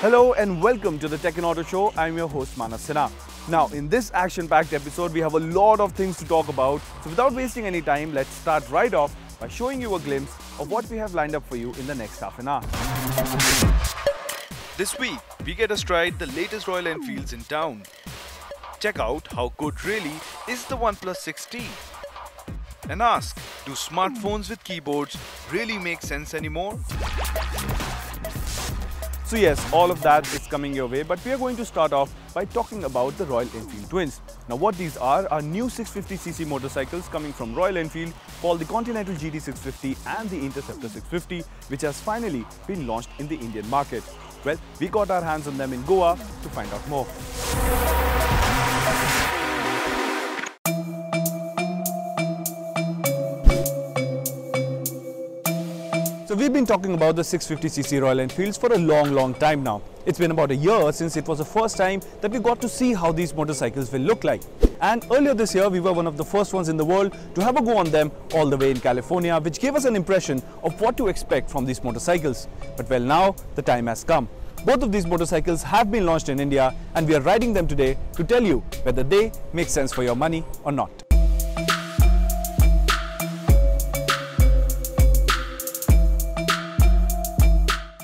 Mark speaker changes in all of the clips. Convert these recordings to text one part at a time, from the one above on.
Speaker 1: Hello and welcome to the Tech and Auto Show. I'm your host Manas Sinha. Now in this action-packed episode we have a lot of things to talk about. So without wasting any time, let's start right off by showing you a glimpse of what we have lined up for you in the next half an hour. This week we get to stride the latest Royal Enfields in town. Check out how good really is the OnePlus 6T. And ask, do smartphones with keyboards really make sense anymore? So yes, all of that is coming your way, but we are going to start off by talking about the Royal Enfield twins. Now what these are new 650cc motorcycles coming from Royal Enfield called the Continental GT650 and the Interceptor 650, which has finally been launched in the Indian market. Well, we got our hands on them in Goa to find out more. So we've been talking about the 650cc Royal Enfields for a long time now. It's been about a year since it was the first time that we got to see how these motorcycles will look like. And earlier this year, we were one of the first ones in the world to have a go on them all the way in California, which gave us an impression of what to expect from these motorcycles. But well, now the time has come. Both of these motorcycles have been launched in India and we are riding them today to tell you whether they make sense for your money or not.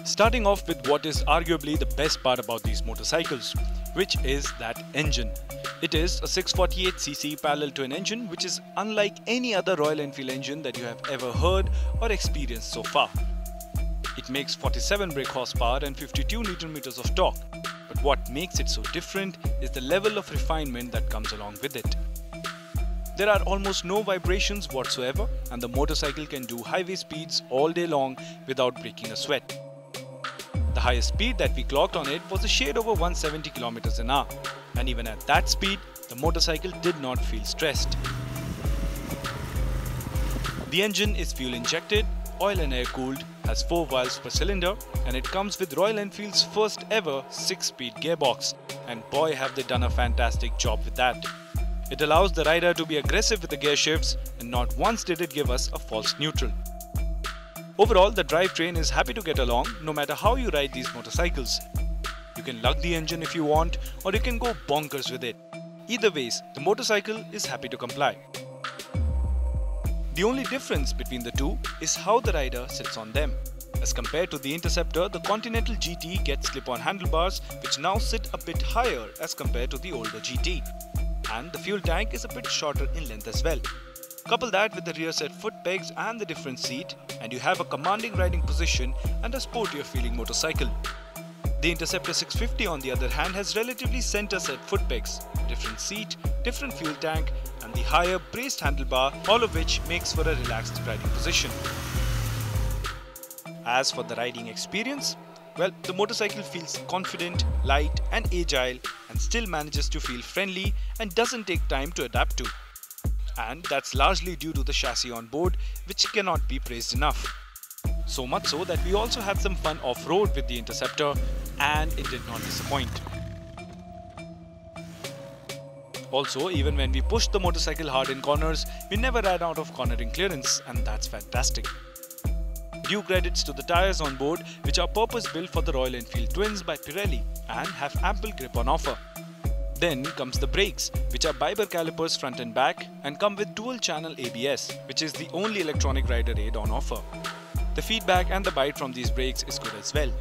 Speaker 1: Starting off with what is arguably the best part about these motorcycles, which is that engine. It is a 648cc parallel twin engine which is unlike any other Royal Enfield engine that you have ever heard or experienced so far. It makes 47 brake horsepower and 52 Nm of torque. But what makes it so different is the level of refinement that comes along with it. There are almost no vibrations whatsoever and the motorcycle can do highway speeds all day long without breaking a sweat. The highest speed that we clocked on it was a shade over 170 km an hour, and even at that speed, the motorcycle did not feel stressed. The engine is fuel injected, oil and air cooled, has 4 valves per cylinder, and it comes with Royal Enfield's first ever 6-speed gearbox, and boy have they done a fantastic job with that. It allows the rider to be aggressive with the gear shifts, and not once did it give us a false neutral. Overall, the drivetrain is happy to get along no matter how you ride these motorcycles. You can lug the engine if you want, or you can go bonkers with it. Either ways, the motorcycle is happy to comply. The only difference between the two is how the rider sits on them. As compared to the Interceptor, the Continental GT gets slip-on handlebars which now sit a bit higher as compared to the older GT. And the fuel tank is a bit shorter in length as well. Couple that with the rear set foot pegs and the different seat and you have a commanding riding position and a sportier feeling motorcycle. The Interceptor 650 on the other hand has relatively center set foot pegs, different seat, different fuel tank and the higher braced handlebar, all of which makes for a relaxed riding position. As for the riding experience, well, the motorcycle feels confident, light and agile and still manages to feel friendly and doesn't take time to adapt to. And that's largely due to the chassis on board, which cannot be praised enough. So much so that we also had some fun off-road with the Interceptor and it did not disappoint. Also, even when we pushed the motorcycle hard in corners, we never ran out of cornering clearance and that's fantastic. Due credits to the tyres on board, which are purpose-built for the Royal Enfield twins by Pirelli and have ample grip on offer. Then comes the brakes, which are Biber calipers front and back and come with dual channel ABS, which is the only electronic rider aid on offer. The feedback and the bite from these brakes is good as well.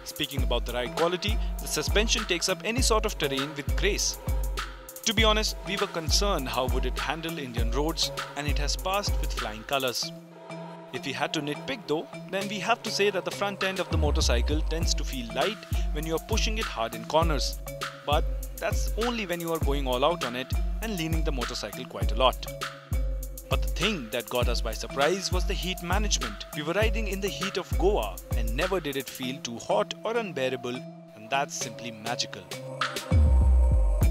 Speaker 1: Speaking about the ride quality, the suspension takes up any sort of terrain with grace. To be honest, we were concerned how would it handle Indian roads and it has passed with flying colours. If we had to nitpick though, then we have to say that the front end of the motorcycle tends to feel light when you are pushing it hard in corners. But that's only when you are going all out on it and leaning the motorcycle quite a lot. But the thing that got us by surprise was the heat management. We were riding in the heat of Goa and never did it feel too hot or unbearable, and that's simply magical.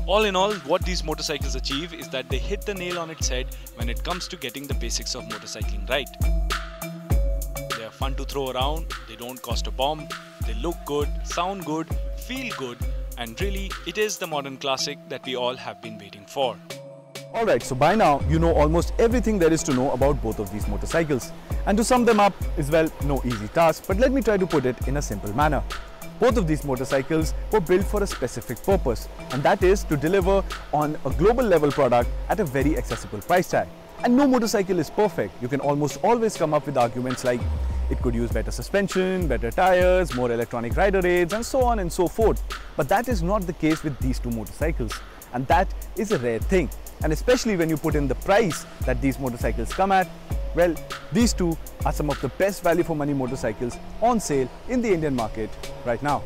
Speaker 1: All in all, what these motorcycles achieve is that they hit the nail on its head when it comes to getting the basics of motorcycling right. They are fun to throw around, they don't cost a bomb, they look good, sound good, feel good, and really, it is the modern classic that we all have been waiting for.
Speaker 2: Alright, so by now, you know almost everything there is to know about both of these motorcycles. And to sum them up is, well, no easy task, but let me try to put it in a simple manner. Both of these motorcycles were built for a specific purpose, and that is to deliver on a global level product at a very accessible price tag. And no motorcycle is perfect. You can almost always come up with arguments like it could use better suspension, better tires, more electronic rider aids, and so on and so forth. But that is not the case with these two motorcycles, and that is a rare thing. And especially when you put in the price that these motorcycles come at, well, these two are some of the best value for money motorcycles on sale in the Indian market right now.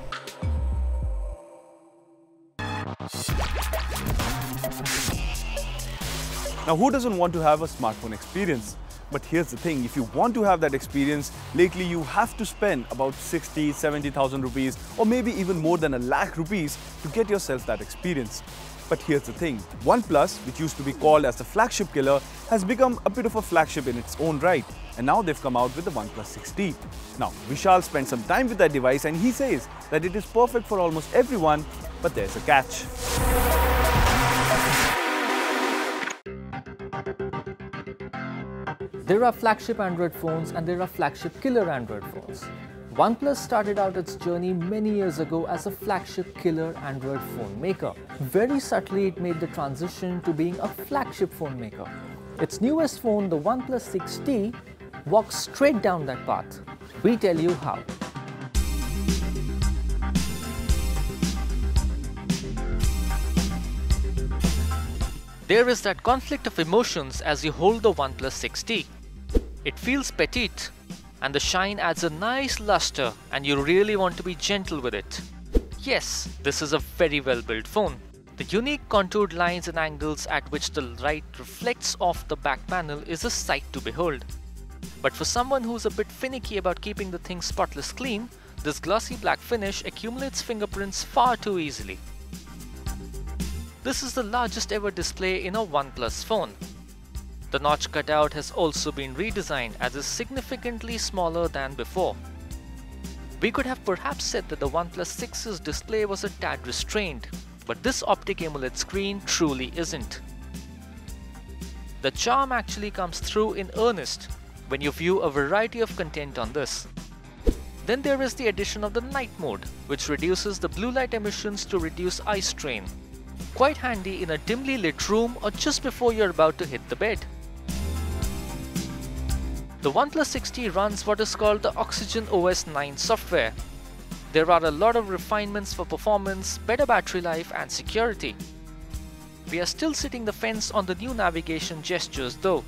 Speaker 2: Now, who doesn't want to have a smartphone experience? But here's the thing, if you want to have that experience, lately you have to spend about 60,000-70,000 rupees or maybe even more than ₹1,00,000 rupees to get yourself that experience. But here's the thing, OnePlus, which used to be called as the flagship killer, has become a bit of a flagship in its own right. And now they've come out with the OnePlus 6T. Now, Vishal spent some time with that device and he says that it is perfect for almost everyone, but there's a catch.
Speaker 3: There are flagship Android phones and there are flagship killer Android phones. OnePlus started out its journey many years ago as a flagship killer Android phone maker. Very subtly, it made the transition to being a flagship phone maker. Its newest phone, the OnePlus 6T, walks straight down that path. We tell you how. There is that conflict of emotions as you hold the OnePlus 6T. It feels petite, and the shine adds a nice luster, and you really want to be gentle with it. Yes, this is a very well built phone. The unique contoured lines and angles at which the light reflects off the back panel is a sight to behold. But for someone who's a bit finicky about keeping the thing spotless clean, this glossy black finish accumulates fingerprints far too easily. This is the largest ever display in a OnePlus phone. The notch cutout has also been redesigned as is significantly smaller than before. We could have perhaps said that the OnePlus 6's display was a tad restrained, but this optic AMOLED screen truly isn't. The charm actually comes through in earnest when you view a variety of content on this. Then there is the addition of the night mode, which reduces the blue light emissions to reduce eye strain. Quite handy in a dimly lit room or just before you're about to hit the bed. The OnePlus 6T runs what is called the Oxygen OS 9 software. There are a lot of refinements for performance, better battery life and security. We are still sitting the fence on the new navigation gestures though.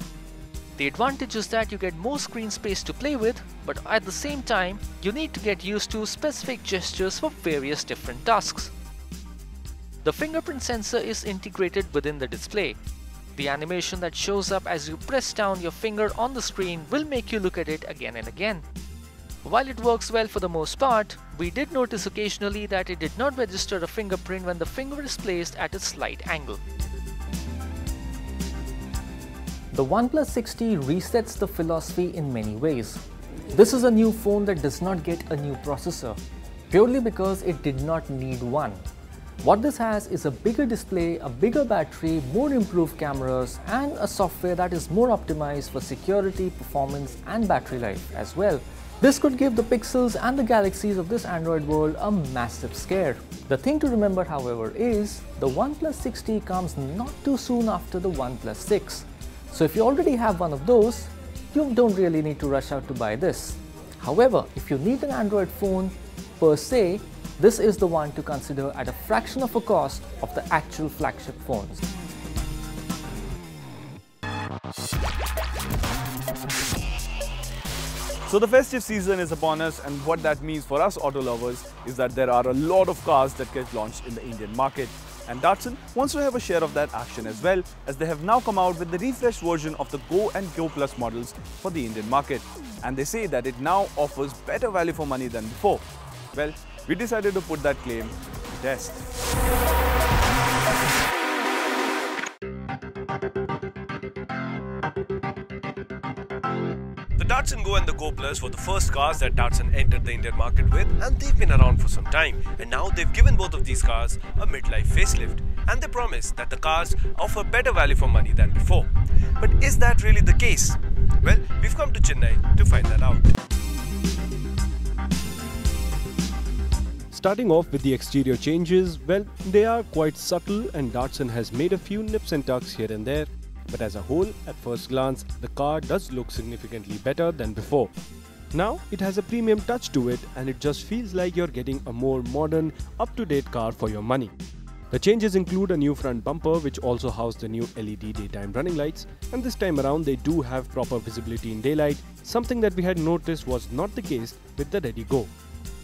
Speaker 3: The advantage is that you get more screen space to play with, but at the same time, you need to get used to specific gestures for various different tasks. The fingerprint sensor is integrated within the display. The animation that shows up as you press down your finger on the screen will make you look at it again and again. While it works well for the most part, we did notice occasionally that it did not register a fingerprint when the finger is placed at a slight angle. The OnePlus 6T resets the philosophy in many ways. This is a new phone that does not get a new processor, purely because it did not need one. What this has is a bigger display, a bigger battery, more improved cameras, and a software that is more optimized for security, performance, and battery life as well. This could give the Pixels and the Galaxies of this Android world a massive scare. The thing to remember, however, is the OnePlus 6T comes not too soon after the OnePlus 6. So if you already have one of those, you don't really need to rush out to buy this. However, if you need an Android phone per se, this is the one to consider at a fraction of a cost of the actual flagship phones.
Speaker 2: So the festive season is upon us, and what that means for us auto lovers is that there are a lot of cars that get launched in the Indian market. And Datsun wants to have a share of that action as well, as they have now come out with the refreshed version of the Go and Go Plus models for the Indian market. And they say that it now offers better value for money than before. Well, we decided to put that claim to test.
Speaker 4: The Datsun Go and the Go Plus were the first cars that Datsun entered the Indian market with, and they've been around for some time. And now they've given both of these cars a midlife facelift, and they promise that the cars offer better value for money than before. But is that really the case? Well, we've come to Chennai to find that out. Starting off with the exterior changes, well, they are quite subtle and Datsun has made a few nips and tucks here and there. But as a whole, at first glance, the car does look significantly better than before. Now, it has a premium touch to it and it just feels like you're getting a more modern, up-to-date car for your money. The changes include a new front bumper which also housed the new LED daytime running lights, and this time around they do have proper visibility in daylight, something that we had noticed was not the case with the Ready Go.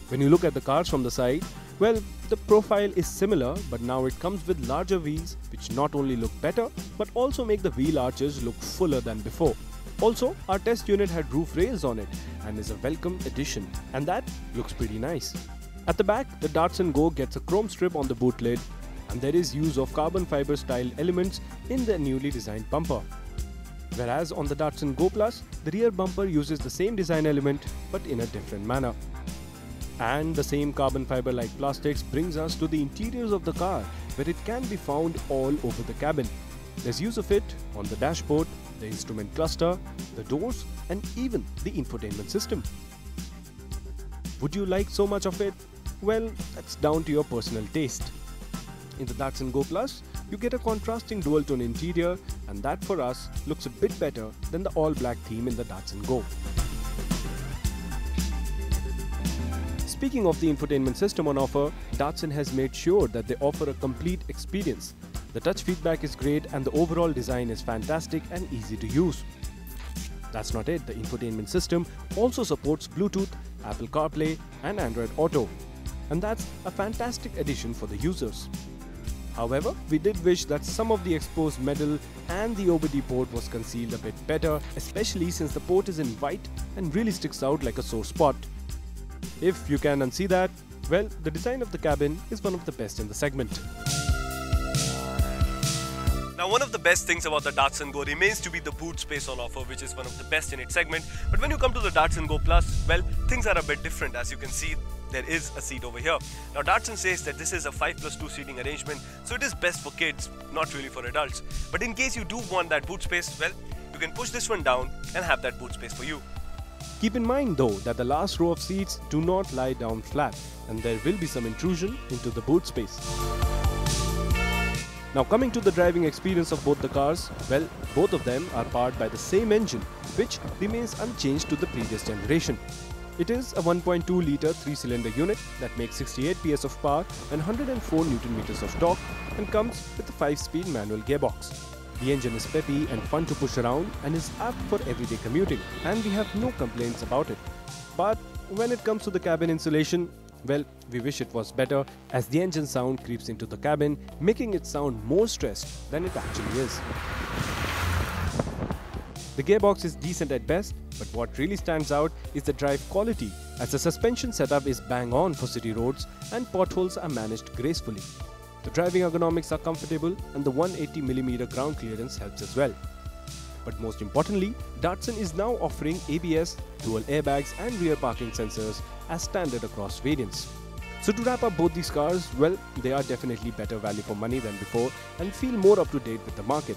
Speaker 4: When you look at the cars from the side, well, the profile is similar, but now it comes with larger wheels which not only look better but also make the wheel arches look fuller than before. Also, our test unit had roof rails on it and is a welcome addition, and that looks pretty nice. At the back, the Datsun Go gets a chrome strip on the boot lid, and there is use of carbon fiber style elements in the newly designed bumper. Whereas on the Datsun Go Plus, the rear bumper uses the same design element but in a different manner. And the same carbon fiber like plastics brings us to the interiors of the car, where it can be found all over the cabin. There's use of it on the dashboard, the instrument cluster, the doors, and even the infotainment system. Would you like so much of it? Well, that's down to your personal taste. In the Datsun Go Plus, you get a contrasting dual-tone interior, and that for us looks a bit better than the all-black theme in the Datsun Go. Speaking of the infotainment system on offer, Datsun has made sure that they offer a complete experience. The touch feedback is great and the overall design is fantastic and easy to use. That's not it, the infotainment system also supports Bluetooth, Apple CarPlay and Android Auto. And that's a fantastic addition for the users. However, we did wish that some of the exposed metal and the OBD port was concealed a bit better, especially since the port is in white and really sticks out like a sore spot. If you can unsee that, well, the design of the cabin is one of the best in the segment.
Speaker 5: Now, one of the best things about the Datsun Go remains to be the boot space on offer, which is one of the best in its segment. But when you come to the Datsun Go Plus, well, things are a bit different. As you can see, there is a seat over here. Now, Datsun says that this is a 5+2 seating arrangement, so it is best for kids, not really for adults. But in case you do want that boot space, well, you can push this one down and have that boot space for you.
Speaker 4: Keep in mind though that the last row of seats do not lie down flat, and there will be some intrusion into the boot space. Now coming to the driving experience of both the cars, well, both of them are powered by the same engine, which remains unchanged to the previous generation. It is a 1.2-litre 3-cylinder unit that makes 68 PS of power and 104 Nm of torque and comes with a 5-speed manual gearbox. The engine is peppy and fun to push around and is apt for everyday commuting, and we have no complaints about it. But when it comes to the cabin insulation, well, we wish it was better, as the engine sound creeps into the cabin, making it sound more stressed than it actually is. The gearbox is decent at best, but what really stands out is the drive quality, as the suspension setup is bang on for city roads and potholes are managed gracefully. The driving ergonomics are comfortable and the 180mm ground clearance helps as well. But most importantly, Datsun is now offering ABS, dual airbags and rear parking sensors as standard across variants. So to wrap up both these cars, well, they are definitely better value for money than before and feel more up to date with the market.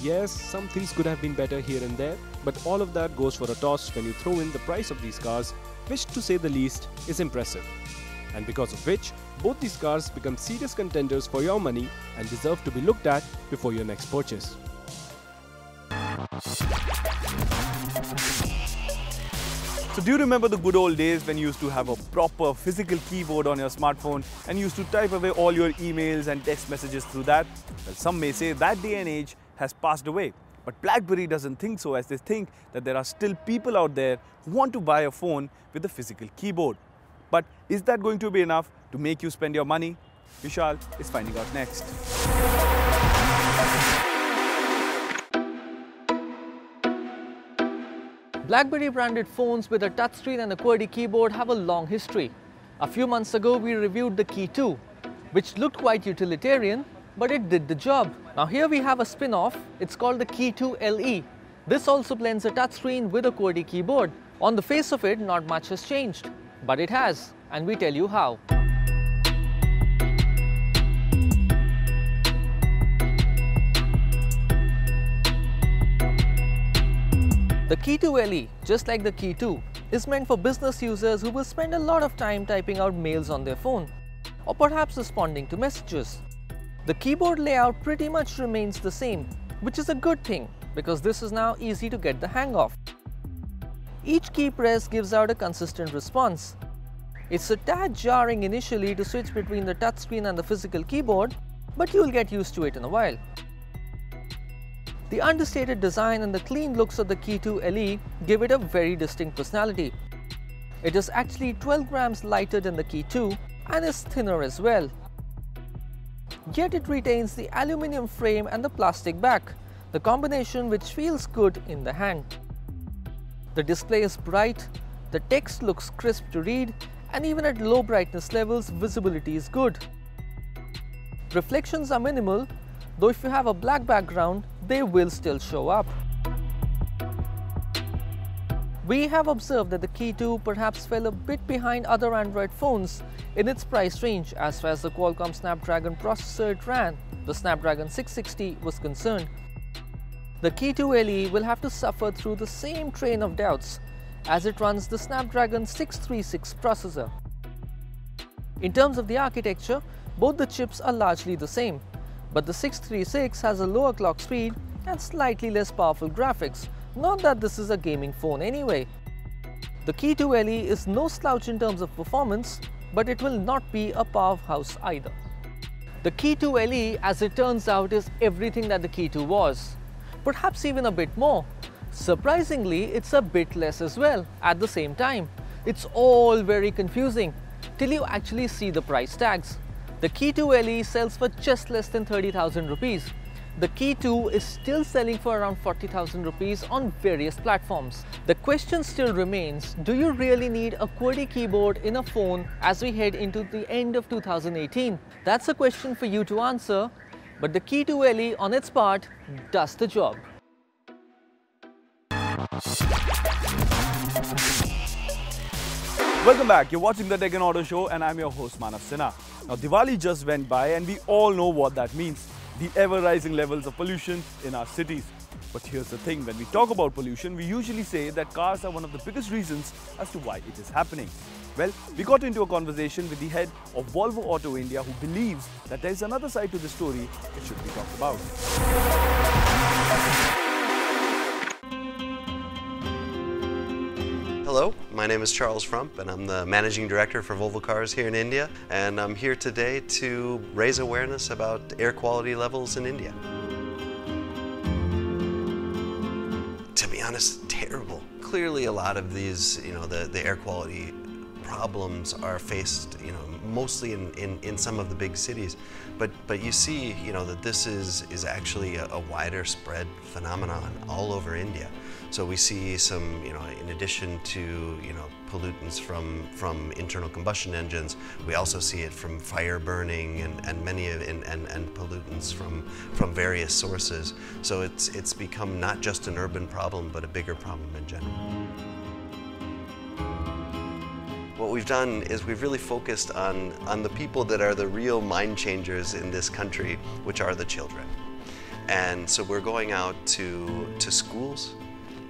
Speaker 4: Yes, some things could have been better here and there, but all of that goes for a toss when you throw in the price of these cars, which to say the least is impressive. And because of which, both these cars become serious contenders for your money and deserve to be looked at before your next purchase.
Speaker 2: So do you remember the good old days when you used to have a proper physical keyboard on your smartphone and used to type away all your emails and text messages through that? Well, some may say that day and age has passed away. But Blackberry doesn't think so, as they think that there are still people out there who want to buy a phone with a physical keyboard. But is that going to be enough to make you spend your money? Vishal is finding out next.
Speaker 3: Blackberry branded phones with a touchscreen and a QWERTY keyboard have a long history. A few months ago we reviewed the Key2, which looked quite utilitarian, but it did the job. Now here we have a spin-off, it's called the Key2 LE. This also blends a touchscreen with a QWERTY keyboard. On the face of it, not much has changed, but it has, and we tell you how. The Key2 LE, just like the Key2, is meant for business users who will spend a lot of time typing out mails on their phone, or perhaps responding to messages. The keyboard layout pretty much remains the same, which is a good thing because this is now easy to get the hang of. Each key press gives out a consistent response. It's a tad jarring initially to switch between the touchscreen and the physical keyboard, but you'll get used to it in a while. The understated design and the clean looks of the Key2 LE give it a very distinct personality. It is actually 12 grams lighter than the Key2 and is thinner as well. Yet it retains the aluminium frame and the plastic back, the combination which feels good in the hand. The display is bright, the text looks crisp to read, and even at low brightness levels, visibility is good. Reflections are minimal, though if you have a black background, they will still show up. We have observed that the Key2 perhaps fell a bit behind other Android phones in its price range as far as the Qualcomm Snapdragon processor it ran, the Snapdragon 660, was concerned. The Key2 LE will have to suffer through the same train of doubts as it runs the Snapdragon 636 processor. In terms of the architecture, both the chips are largely the same, but the 636 has a lower clock speed and slightly less powerful graphics, not that this is a gaming phone anyway. The Key2 LE is no slouch in terms of performance, but it will not be a powerhouse either. The Key2 LE, as it turns out, is everything that the Key2 was, perhaps even a bit more. Surprisingly, it's a bit less as well at the same time. It's all very confusing till you actually see the price tags. The Key2 LE sells for just less than 30,000 rupees. The Key2 is still selling for around 40,000 rupees on various platforms. The question still remains, do you really need a QWERTY keyboard in a phone as we head into the end of 2018? That's a question for you to answer, but the Key2 LE on its part does the job.
Speaker 2: Welcome back, you're watching the Tech and Auto Show and I'm your host Manav Sinha. Now Diwali just went by and we all know what that means, the ever rising levels of pollution in our cities. But here's the thing, when we talk about pollution, we usually say that cars are one of the biggest reasons as to why it is happening. Well, we got into a conversation with the head of Volvo Auto India who believes that there is another side to the story which should be talked about.
Speaker 6: Hello, my name is Charles Frump and I'm the Managing Director for Volvo Cars here in India, and I'm here today to raise awareness about air quality levels in India. To be honest, terrible. Clearly a lot of these, the air quality problems are faced, mostly in some of the big cities, but you see, that this is actually a wider spread phenomenon all over India. So we see some, in addition to, pollutants from internal combustion engines, we also see it from fire burning and many of and pollutants from various sources. So it's become not just an urban problem, but a bigger problem in general. What we've done is we've really focused on the people that are the real mind changers in this country, which are the children. And so we're going out to schools,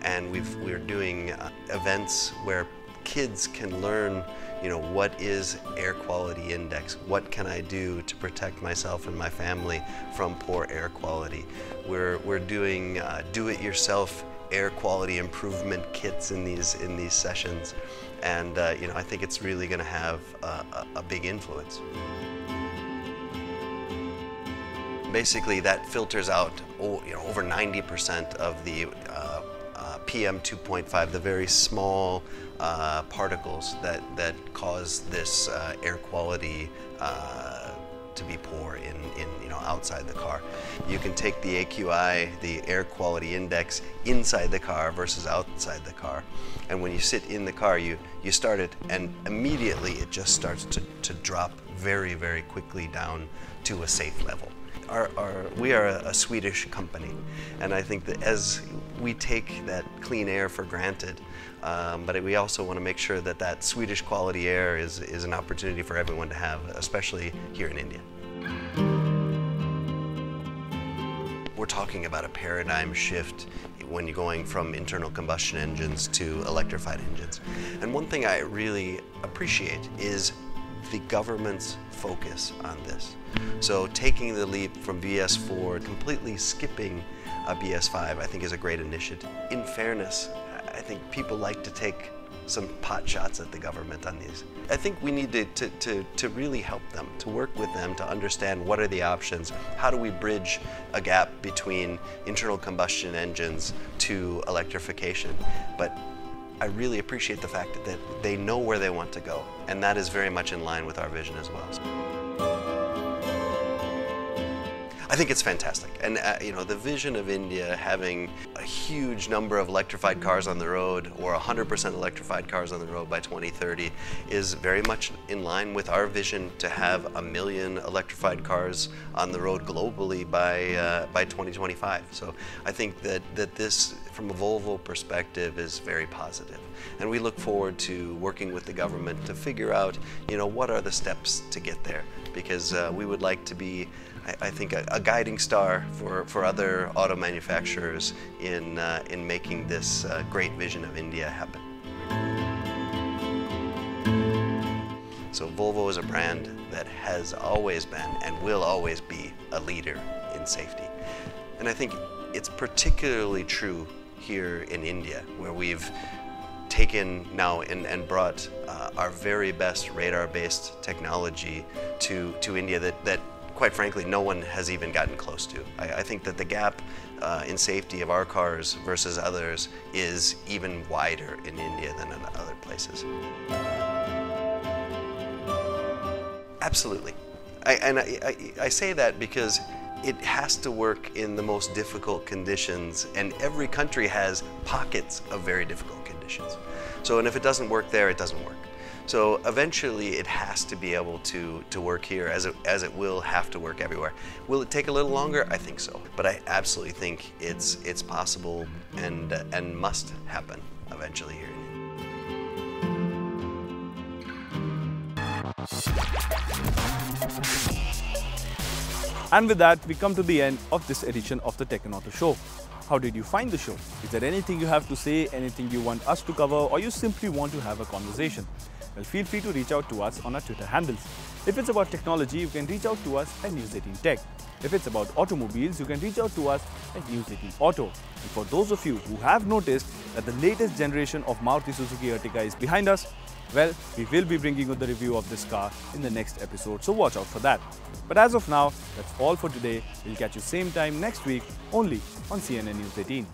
Speaker 6: and we're doing events where kids can learn, what is air quality index? What can I do to protect myself and my family from poor air quality? We're doing do-it-yourself air quality improvement kits in these sessions, and I think it's really going to have a big influence. Basically, that filters out over 90% of the PM 2.5, the very small particles that cause this air quality to be poor in outside the car. You can take the AQI, the air quality index, inside the car versus outside the car, and when you sit in the car, you start it, and immediately it just starts to drop very, very quickly down to a safe level. We are a Swedish company, and I think that as we take that clean air for granted, but we also want to make sure that that Swedish quality air is an opportunity for everyone to have, especially here in India. we're talking about a paradigm shift when you're going from internal combustion engines to electrified engines. And one thing I really appreciate is the government's focus on this. So taking the leap from BS4, completely skipping a BS5, I think is a great initiative. In fairness, I think people like to take some pot shots at the government on these. I think we need to really help them, to work with them to understand what are the options, how do we bridge a gap between internal combustion engines to electrification. But I really appreciate the fact that they know where they want to go, and that is very much in line with our vision as well. I think it's fantastic, and you know, the vision of India having a huge number of electrified cars on the road, or 100% electrified cars on the road by 2030, is very much in line with our vision to have 1 million electrified cars on the road globally by 2025. So I think that this, from a Volvo perspective, is very positive, and we look forward to working with the government to figure out, you know, what are the steps to get there, because we would like to be, I think, a guiding star for other auto manufacturers in making this great vision of India happen. So Volvo is a brand that has always been and will always be a leader in safety. And I think it's particularly true here in India, where we've taken now and brought our very best radar-based technology to India that quite frankly, no one has even gotten close to. I think that the gap in safety of our cars versus others is even wider in India than in other places. Absolutely. I say that because it has to work in the most difficult conditions, and every country has pockets of very difficult conditions. So, and if it doesn't work there, it doesn't work. So eventually it has to be able to work here, as it will have to work everywhere. Will it take a little longer? I think so. But I absolutely think it's possible and must happen eventually here in India.
Speaker 2: And with that, we come to the end of this edition of the Tech and Auto Show. How did you find the show? Is there anything you have to say, anything you want us to cover, or you simply want to have a conversation? Well, feel free to reach out to us on our Twitter handles. If it's about technology, you can reach out to us at News 18 Tech. If it's about automobiles, you can reach out to us at News 18 Auto. And for those of you who have noticed that the latest generation of Maruti Suzuki Ertiga is behind us, well, we will be bringing you the review of this car in the next episode, so watch out for that. But as of now, that's all for today. We'll catch you same time next week, only on CNN News 18.